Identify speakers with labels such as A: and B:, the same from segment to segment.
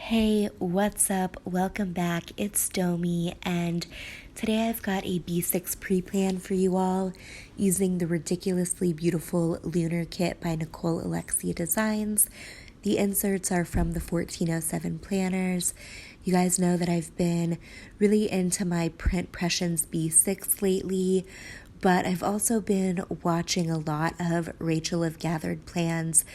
A: Hey, what's up? Welcome back. It's Domi, and today I've got a B6 pre-plan for you all using the ridiculously beautiful Lunar kit by NicoleAlexiaDesigns. The inserts are from the 1407 planners. You guys know that I've been really into my Print Pressions B6 lately, but I've also been watching a lot of Rachel of Gathered Plans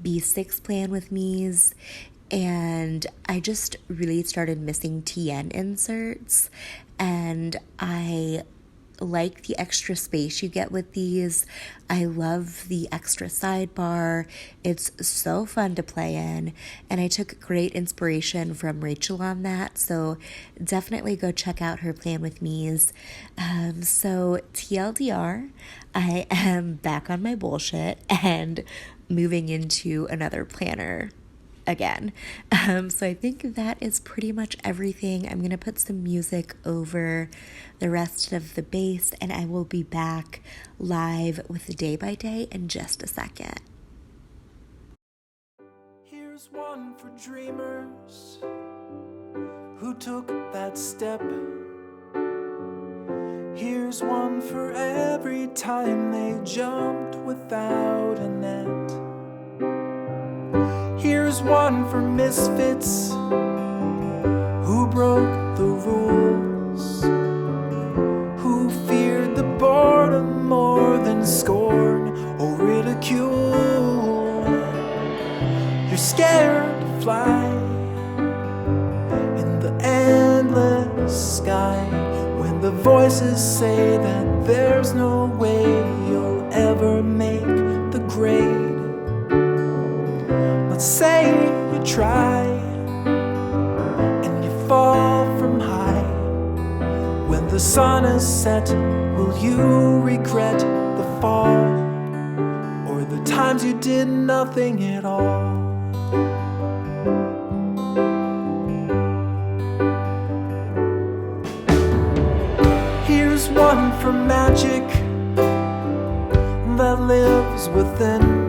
A: B6 plan with me's, and I just really started missing TN inserts, and I like the extra space you get with these. I love the extra sidebar. It's so fun to play in, and I took great inspiration from Rachel on that, so definitely go check out her plan with me's. So TLDR, I am back on my bullshit and moving into another planner again. So I think that is pretty much everything. I'm going to put some music over the rest of the base, and I will be back live with the day by day in just a second.
B: Here's one for dreamers who took that step. Here's one for every time they jumped without a net. Here's one for misfits who broke the rules, who feared the boredom more than scorn or ridicule. You're scared to fly in the endless sky when the voices say that there's no way you'll ever make the grade. Let's say you try and you fall from high. When the sun is set, will you regret the fall or the times you did nothing at all? Here's one for magic that lives within,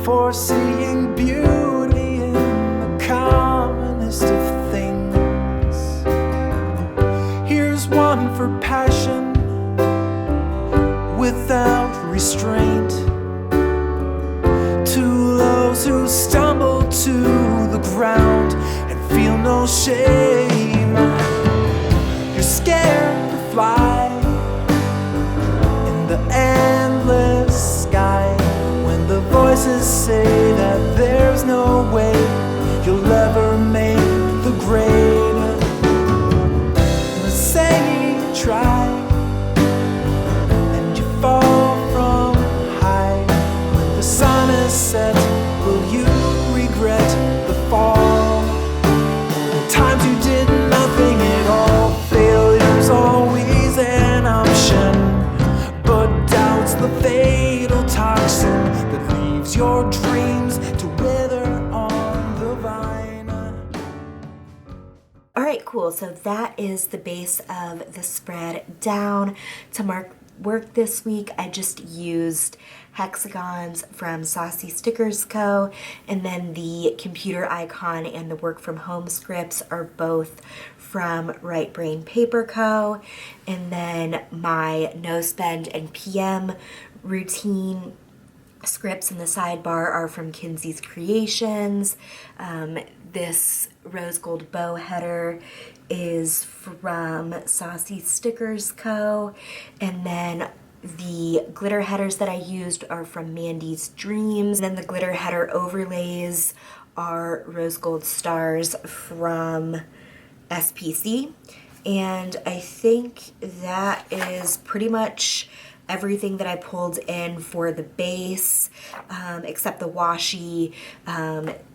B: for seeing beauty in the commonest of things. Here's one for passion without restraint, to those who stumble to the ground and feel no shame. You're scared to fly in the endless sky when the voices say that there's no way you'll ever make the grade. Let's say you try and you fall from high. When the sun is set, will you regret the fall? The times you did nothing at all. Failure's always an option, but doubt's the fatal toxin that leaves your dreams to wither on the vine.
A: Alright, cool. So that is the base of the spread down. To mark work this week, I just used hexagons from SuddenlyStickers, and then the computer icon and the work from home scripts are both from RightBrainPaperCo, and then my no spend and PM routine scripts in the sidebar are from KinzisCreations. This rose gold bow header is from SuddenlyStickers, and then the glitter headers that I used are from Mandy's Dreams. And then the glitter header overlays are rose gold stars from SPC. And I think that is pretty much everything that I pulled in for the base, except the washi.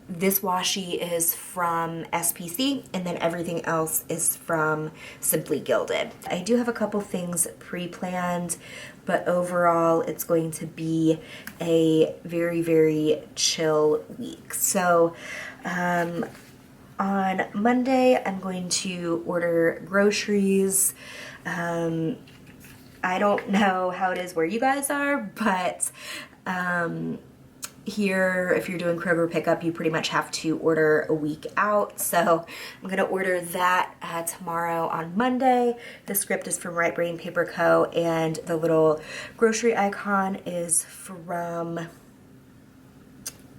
A: This washi is from SPC, and then everything else is from Simply Gilded. I do have a couple things pre-planned, but overall it's going to be a very, very chill week. So on Monday, I'm going to order groceries. I don't know how it is where you guys are, but here, if you're doing Kroger pickup, you pretty much have to order a week out. So I'm going to order that tomorrow on Monday. The script is from RightBrainPaperCo, and the little grocery icon is from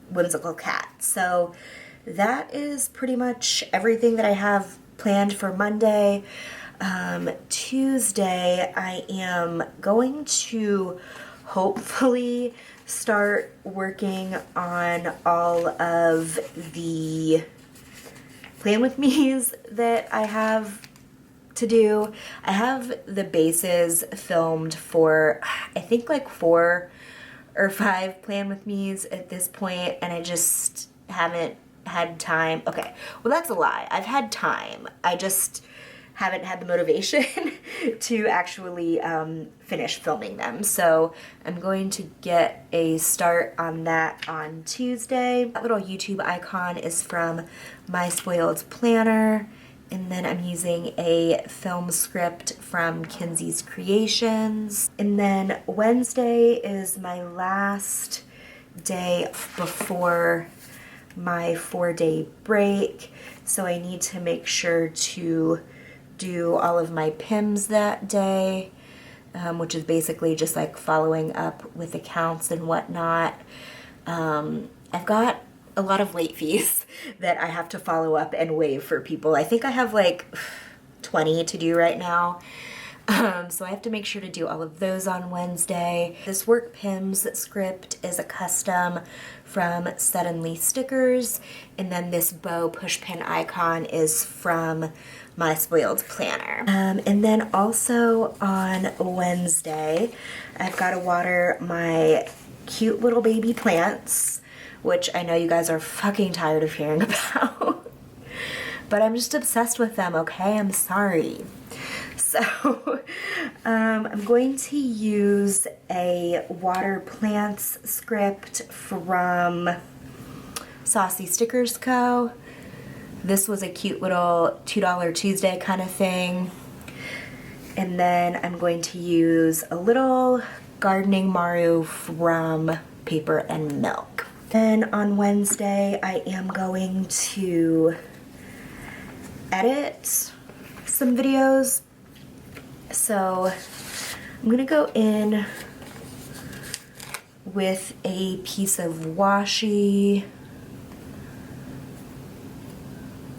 A: Whimsical Cat. So that is pretty much everything that I have planned for Monday. Tuesday, I am going to hopefully start working on all of the Plan With Me's that I have to do. I have the bases filmed for, I think, like 4 or 5 Plan With Me's at this point, and I just haven't had time. Okay, well, that's a lie. I've had time. I just haven't had the motivation to actually finish filming them. So I'm going to get a start on that on Tuesday. That little YouTube icon is from My Spoiled Planner. And then I'm using a film script from KinzisCreations. And then Wednesday is my last day before my 4-day break. So I need to make sure to do all of my PIMs that day, which is basically just like following up with accounts and whatnot. I've got a lot of late fees that I have to follow up and waive for people. I think I have like 20 to do right now. So I have to make sure to do all of those on Wednesday. This work PIMS script is a custom from SuddenlyStickers, and then this bow push pin icon is from My Spoiled Planner. And then also on Wednesday, I've got to water my cute little baby plants, which I know you guys are fucking tired of hearing about. But I'm just obsessed with them, okay? I'm sorry. So I'm going to use a water plants script from Saucy Stickers Co. This was a cute little $2 Tuesday kind of thing. And then I'm going to use a little gardening Maru from Paper and Milk. Then on Wednesday, I am going to edit some videos. So I'm gonna go in with a piece of washi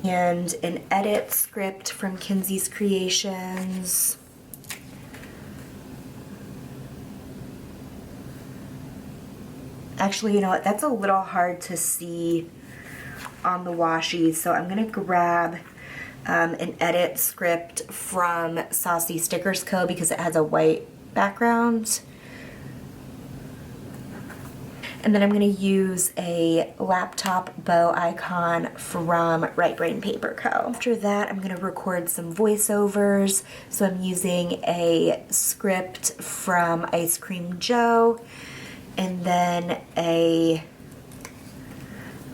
A: and an edit script from KinzisCreations. Actually, you know what? That's a little hard to see on the washi, so I'm gonna grab an edit script from Saucy Stickers Co. because it has a white background. And then I'm going to use a laptop bow icon from RightBrainPaperCo. After that, I'm going to record some voiceovers. So I'm using a script from Ice Cream Joe, and then a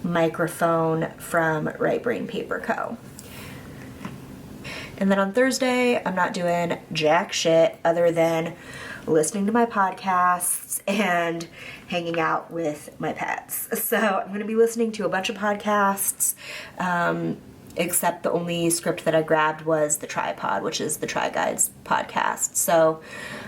A: microphone from RightBrainPaperCo. And then on Thursday, I'm not doing jack shit other than listening to my podcasts and hanging out with my pets. So I'm going to be listening to a bunch of podcasts, except the only script that I grabbed was The Tripod, which is the Try Guides podcast. So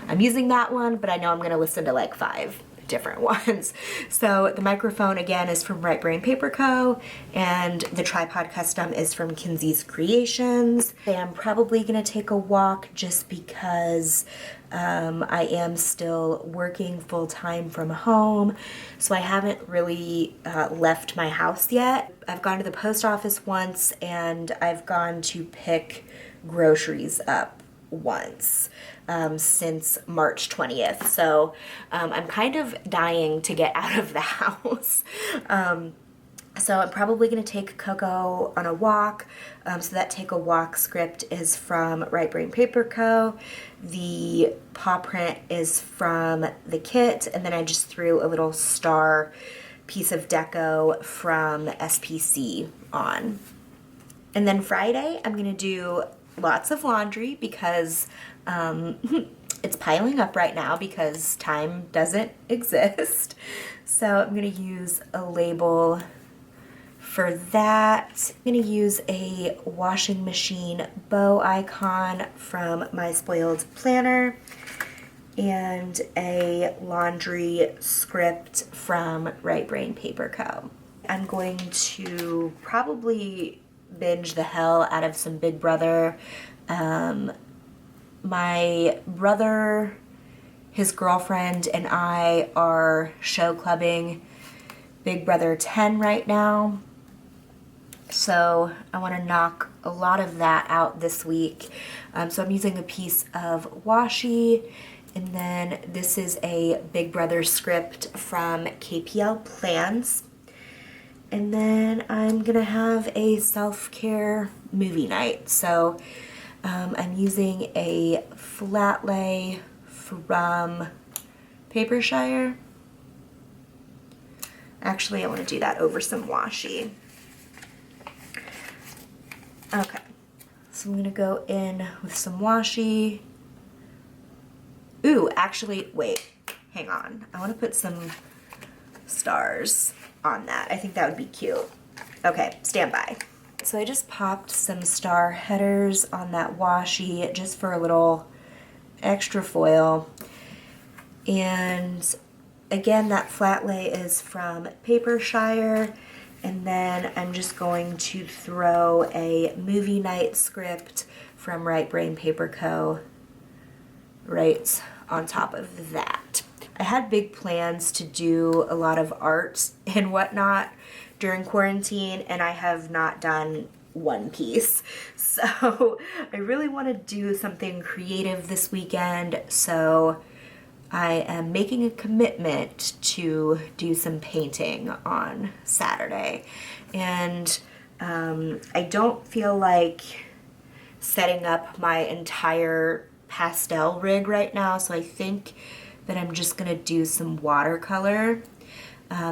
A: I'm using that one, but I know I'm going to listen to like 5 different ones. So the microphone again is from RightBrainPaperCo, and the tripod custom is from KinzisCreations. I'm probably gonna take a walk just because I am still working full-time from home, so I haven't really left my house yet. I've gone to the post office once, and I've gone to pick groceries up once since March 20th. So I'm kind of dying to get out of the house. So I'm probably going to take Coco on a walk. So that take a walk script is from RightBrainPaperCo. The paw print is from the kit. And then I just threw a little star piece of deco from SPC on. And then Friday, I'm going to do lots of laundry because It's piling up right now because time doesn't exist. So I'm gonna use a label for that. I'm gonna use a washing machine bow icon from My Spoiled Planner and a laundry script from RightBrainPaperCo. I'm going to probably binge the hell out of some Big Brother. My brother, his girlfriend, and I are show clubbing Big Brother 10 right now. So I want to knock a lot of that out this week. So I'm using a piece of washi, and then this is a Big Brother script from KPL Plans. And then I'm gonna have a self-care movie night. So I'm using a flat lay from Papershire. Actually, I want to do that over some washi. Okay, so I'm gonna go in with some washi. Ooh, actually, wait, hang on. I want to put some stars on that. I think that would be cute. Okay, stand by. So I just popped some star headers on that washi just for a little extra foil. And again, that flat lay is from Papershire. And then I'm just going to throw a movie night script from RightBrainPaperCo right on top of that. I had big plans to do a lot of art and whatnot during quarantine, and I have not done one piece. So I really want to do something creative this weekend, so I am making a commitment to do some painting on Saturday. And I don't feel like setting up my entire pastel rig right now, so I think that I'm just gonna do some watercolor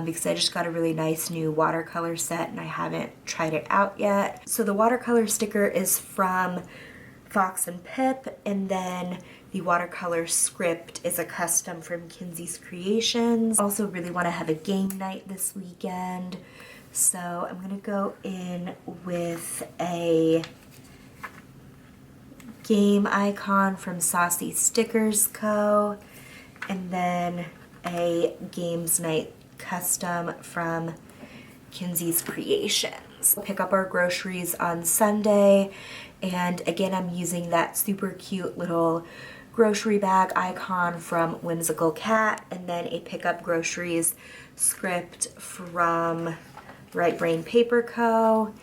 A: because I just got a really nice new watercolor set and I haven't tried it out yet. So the watercolor sticker is from Fox and Pip, and then the watercolor script is a custom from KinzisCreations. Also really want to have a game night this weekend, so I'm gonna go in with a game icon from SuddenlyStickers Co. and then a games night custom from KinzisCreations. Pick up our groceries on Sunday, and again I'm using that super cute little grocery bag icon from Whimsical Cat, and then a pick up groceries script from RightBrainPaperCo.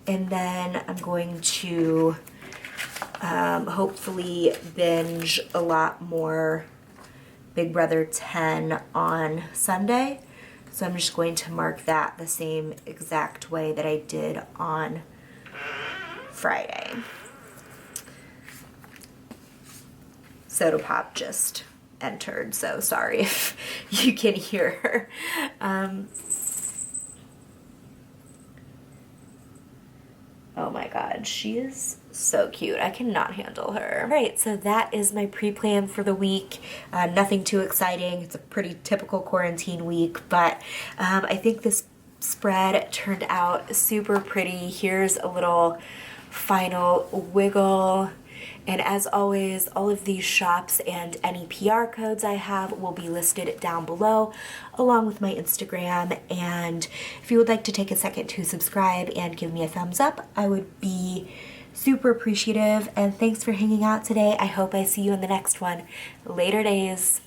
A: And then I'm going to hopefully binge a lot more Big Brother 10 on Sunday. So I'm just going to mark that the same exact way that I did on Friday. Soda Pop just entered, so sorry if you can hear her. Oh my god, she is so cute. I cannot handle her. All right, so that is my pre-plan for the week. Nothing too exciting. It's a pretty typical quarantine week, but I think this spread turned out super pretty. Here's a little final wiggle. And as always, all of these shops and any PR codes I have will be listed down below, along with my Instagram. And if you would like to take a second to subscribe and give me a thumbs up, I would be super appreciative. And thanks for hanging out today. I hope I see you in the next one. Later days.